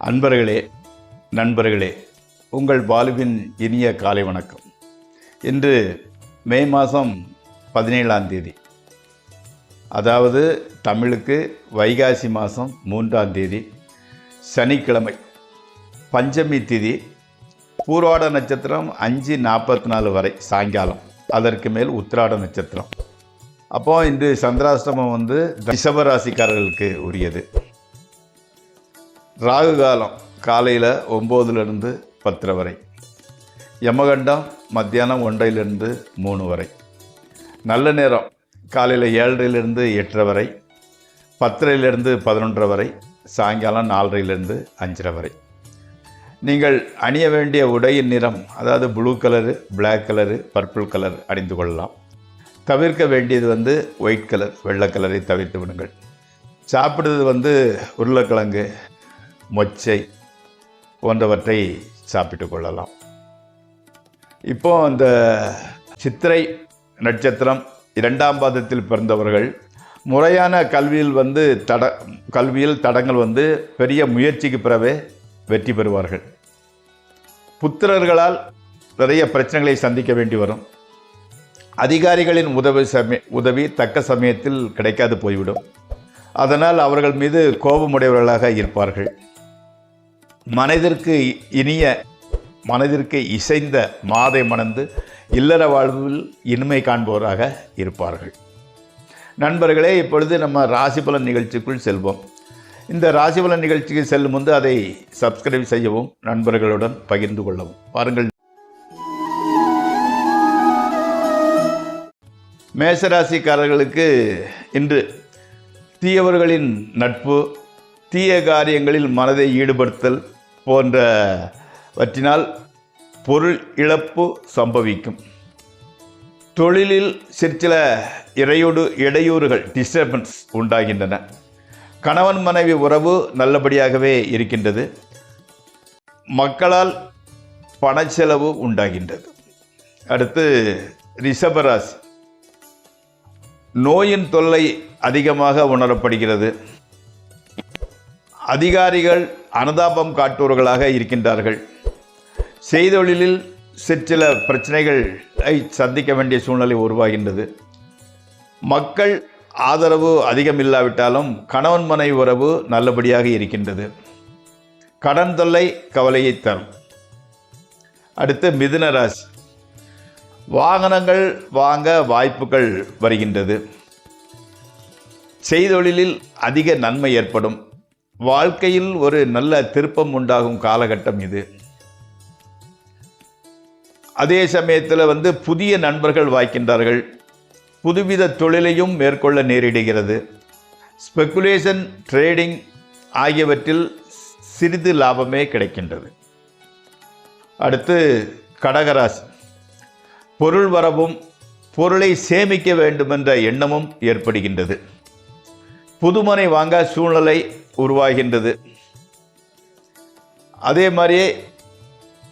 அன்பர்களே, நண்பர்களே, உங்கள் வாழ்வின் இனிய காலை வணக்கம். இன்று மே மாதம் 17ஆம் தேதி, அதாவது தமிழுக்கு வைகாசி மாதம் 3ஆம் தேதி, சனிக்கிழமை, பஞ்சமி திதி, பூர்வாட நட்சத்திரம் 5:44 வரை சாயங்காலம், அதற்கு மேல் உத்திராட நட்சத்திரம். அப்போது இன்று சந்திராஷ்டமம் ரிஷபராசிக்காரர்களுக்கு உரியது. ராகு காலம் காலையில் 9லிருந்து 10 வரை, யமகண்டம் மத்தியானம் 1லிருந்து 3 வரை, நல்ல நேரம் காலையில் 7லிருந்து 8 வரை, 10லிருந்து 11 வரை, சாயங்காலம் 4லிருந்து 5 வரை. நீங்கள் அணிய வேண்டிய உடையின் நிறம், அதாவது blue colour, black colour, purple colour அணிந்து கொள்ளலாம். தவிர்க்க வேண்டியது ஒயிட் கலர், வெள்ளை கலரை தவிர்த்து விடுங்கள். சாப்பிடுறது உருளைக்கிழங்கு, மொச்சை போன்றவற்றை சாப்பிட்டு கொள்ளலாம். இப்போ அந்த சித்திரை நட்சத்திரம் 2ஆம் பாதத்தில் பிறந்தவர்கள் முறையான கல்வியில் தடங்கள் பெரிய முயற்சிக்கு பிறவே வெற்றி பெறுவார்கள். புத்திரர்களால் நிறைய பிரச்சனைகளை சந்திக்க வேண்டி வரும். அதிகாரிகளின் உதவி தக்க சமயத்தில் கிடைக்காது போய்விடும். அதனால் அவர்கள் மீது கோபமுடையவர்களாக இருப்பார்கள். மனதிற்கு இசைந்த மாதை மணந்து இல்லற வாழ்வில் இனிமை காண்பவராக இருப்பார்கள். நண்பர்களே, இப்பொழுது நம்ம ராசிபலன் நிகழ்ச்சிக்குள் செல்வோம். இந்த ராசிபலன் நிகழ்ச்சிக்கு செல்லும் முன்பு அதை சப்ஸ்கிரைப் செய்யவும், நண்பர்களுடன் பகிர்ந்து கொள்ளவும். பாருங்கள், மேஷராசிக்காரர்களுக்கு இன்று தீயவர்களின் நட்பு, தீய காரியங்களில் மனதை ஈடுபடுத்தல் போன்றவற்றினால் பொருள் இழப்பு சம்பவிக்கும். தொழிலில் சிற்சில இடையூறுகள், டிஸ்டர்பன்ஸ் உண்டாகின்றன. கணவன் மனைவி உறவு நல்லபடியாகவே இருக்கின்றது. மக்களால் பணச்செலவு உண்டாகின்றது. அடுத்து ரிஷபராசி, நோயின் தொல்லை அதிகமாக உணரப்படுகிறது. அதிகாரிகள் அனுதாபம் காட்டுவர்களாக இருக்கின்றார்கள். செய்தொழிலில் சிற்சில பிரச்சனைகளை சந்திக்க வேண்டிய சூழ்நிலை உருவாகின்றது. மக்கள் ஆதரவு அதிகம் இல்லாவிட்டாலும் கணவன் மனைவி உறவு நல்லபடியாக இருக்கின்றது. கடன் தொல்லை கவலையை தரும். அடுத்து மிதுன ராசி, வாகனங்கள் வாங்க வாய்ப்புகள் வருகின்றது. செய்தொழிலில் அதிக நன்மை ஏற்படும். வாழ்க்கையில் ஒரு நல்ல திருப்பம் உண்டாகும் காலகட்டம் இது. அதே சமயத்தில் புதிய நண்பர்கள் வாய்க்கின்றார்கள். புதுவித தொழிலையும் மேற்கொள்ள நேரிடுகிறது. ஸ்பெக்குலேஷன், ட்ரேடிங் ஆகியவற்றில் சிறிது லாபமே கிடைக்கின்றது. அடுத்து கடகராசி, பொருள் வரவும் பொருளை சேமிக்க வேண்டுமென்ற எண்ணமும் ஏற்படுகின்றது. புதுமனை வாங்க சூழ்நிலை உருவாகின்றது. அதே மாதிரியே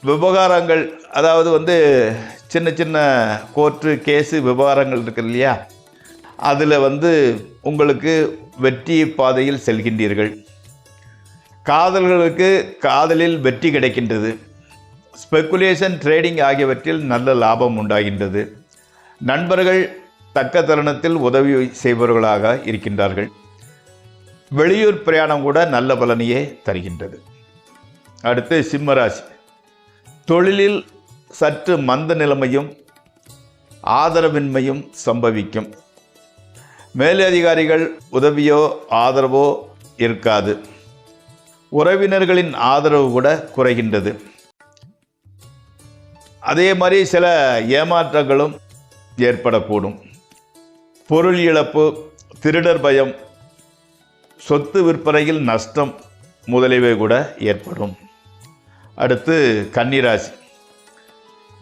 விவகாரங்கள், அதாவது சின்ன சின்ன கோர்ட்டு கேஸு விவகாரங்கள் இருக்கு இல்லையா, அதில் உங்களுக்கு வெற்றி பாதையில் செல்கின்றீர்கள். காதல்களுக்கு காதலில் வெற்றி கிடைக்கின்றது. ஸ்பெக்குலேஷன், ட்ரேடிங் ஆகியவற்றில் நல்ல லாபம் உண்டாகின்றது. நண்பர்கள் தக்க தருணத்தில் உதவி செய்பவர்களாக இருக்கின்றார்கள். வெளியூர் பிரயாணம் கூட நல்ல பலனையே தருகின்றது. அடுத்து சிம்மராசி, தொழிலில் சற்று மந்த நிலைமையும் ஆதரவின்மையும் சம்பவிக்கும். மேலதிகாரிகள் உதவியோ ஆதரவோ இருக்காது. உறவினர்களின் ஆதரவு கூட குறைகின்றது. அதே மாதிரி சில ஏமாற்றங்களும் ஏற்படக்கூடும். பொருள் இழப்பு, திருடர் பயம், சொத்து விற்பனையில் நஷ்டம் முதலியவை கூட ஏற்படும். அடுத்து கன்னிராசி,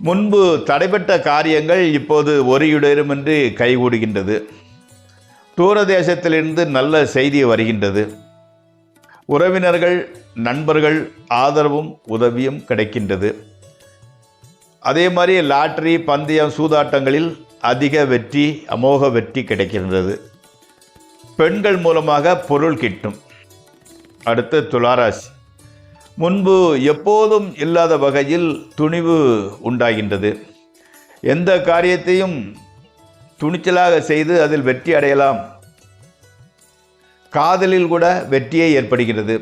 முன்பு தடைபட்ட காரியங்கள் இப்போது ஒரு இடமின்றி கைகூடுகின்றது. தூர தேசத்திலிருந்து நல்ல செய்தி வருகின்றது. உறவினர்கள், நண்பர்கள் ஆதரவும் உதவியும் கிடைக்கின்றது. அதே மாதிரி லாட்டரி, பந்தயம், சூதாட்டங்களில் அதிக வெற்றி, அமோக வெற்றி கிடைக்கின்றது. பெண்கள் மூலமாக பொருள் கிட்டும். அடுத்து துளாராசி, முன்பு எப்போதும் இல்லாத வகையில் துணிவு உண்டாகின்றது. எந்த காரியத்தையும் துணிச்சலாக செய்து அதில் வெற்றி அடையலாம். காதலில் கூட வெற்றியே ஏற்படுகிறது.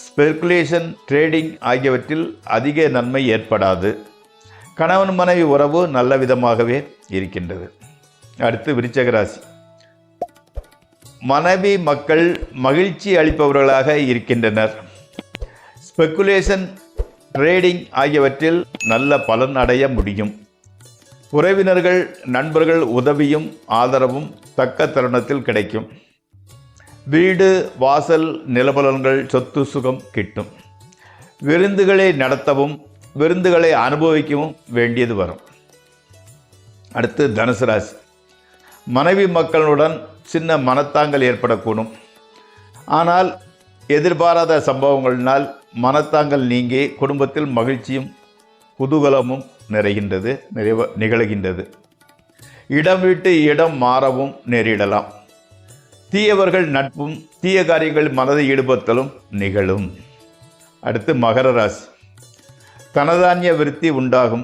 ஸ்பெகுலேஷன், ட்ரேடிங் ஆகியவற்றில் அதிக நன்மை ஏற்படாது. கணவன் மனைவி உறவு நல்ல விதமாகவே இருக்கின்றது. அடுத்து விருச்சிக ராசி. மனைவி மக்கள் மகிழ்ச்சி அளிப்பவர்களாக இருக்கின்றனர். ஸ்பெகுலேஷன், ட்ரேடிங் ஆகியவற்றில் நல்ல பலன் அடைய முடியும். உறவினர்கள், நண்பர்கள் உதவியும் ஆதரவும் தக்க தருணத்தில் கிடைக்கும். வீடு, வாசல், நிலபலன்கள், சொத்து சுகம் கிட்டும். விருந்துகளை நடத்தவும் விருந்துகளை அனுபவிக்கவும் வேண்டியது வரும். அடுத்து தனுசு ராசி. மனைவி மக்களுடன் சின்ன மனத்தாங்கல் ஏற்படக்கூடும். ஆனால் எதிர்பாராத சம்பவங்களினால் மனத்தாங்கல் நீங்கி குடும்பத்தில் மகிழ்ச்சியும் குதூகலமும் நிகழ்கின்றது. இடம் விட்டு இடம் மாறவும் நேரிடலாம். தீயவர்கள் நட்பும் தீய காரியங்கள் மனதை ஈடுபடுத்தலும் நிகழும். அடுத்து மகர ராசி. தனதானிய விருத்தி உண்டாகும்.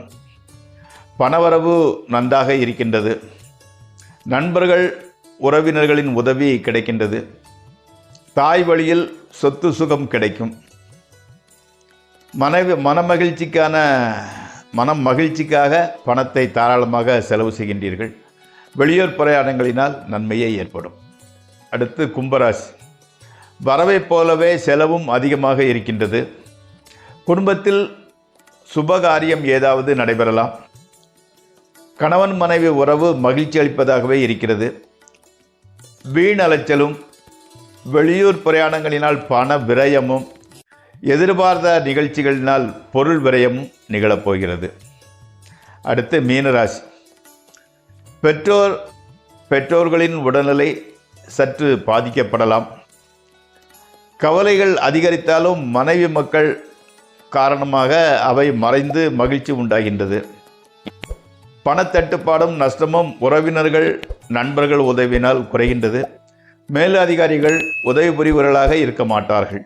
பணவரவு நன்றாக இருக்கின்றது. நண்பர்கள், உறவினர்களின் உதவி கிடைக்கின்றது. தாய் வழியில் சொத்து சுகம் கிடைக்கும். மனம் மகிழ்ச்சிக்காக பணத்தை தாராளமாக செலவு செய்கின்றீர்கள். வெளியூர் பிரயாணங்களினால் நன்மையே ஏற்படும். அடுத்து கும்பராசி. வரவை போலவே செலவும் அதிகமாக இருக்கின்றது. குடும்பத்தில் சுபகாரியம் ஏதாவது நடைபெறலாம். கணவன் மனைவி உறவு மகிழ்ச்சி அளிப்பதாகவே இருக்கிறது. வீண் அலைச்சலும் வெளியூர் பிரயாணங்களினால் பண விரயமும் எதிர்பார்த்த நிகழ்ச்சிகளினால் பொருள் விரயமும் நிகழப்போகிறது. அடுத்து மீனராசி. பெற்றோர்களின் உடல்நிலை சற்று பாதிக்கப்படலாம். கவலைகள் அதிகரித்தாலும் மனைவி மக்கள் காரணமாக அவை மறைந்து மகிழ்ச்சி உண்டாகின்றது. பணத்தட்டுப்பாடும் நஷ்டமும் உறவினர்கள், நண்பர்கள் உதவினால் குறைகின்றது. மேலதிகாரிகள் உதவி புரிவர்களாக இருக்க மாட்டார்கள்.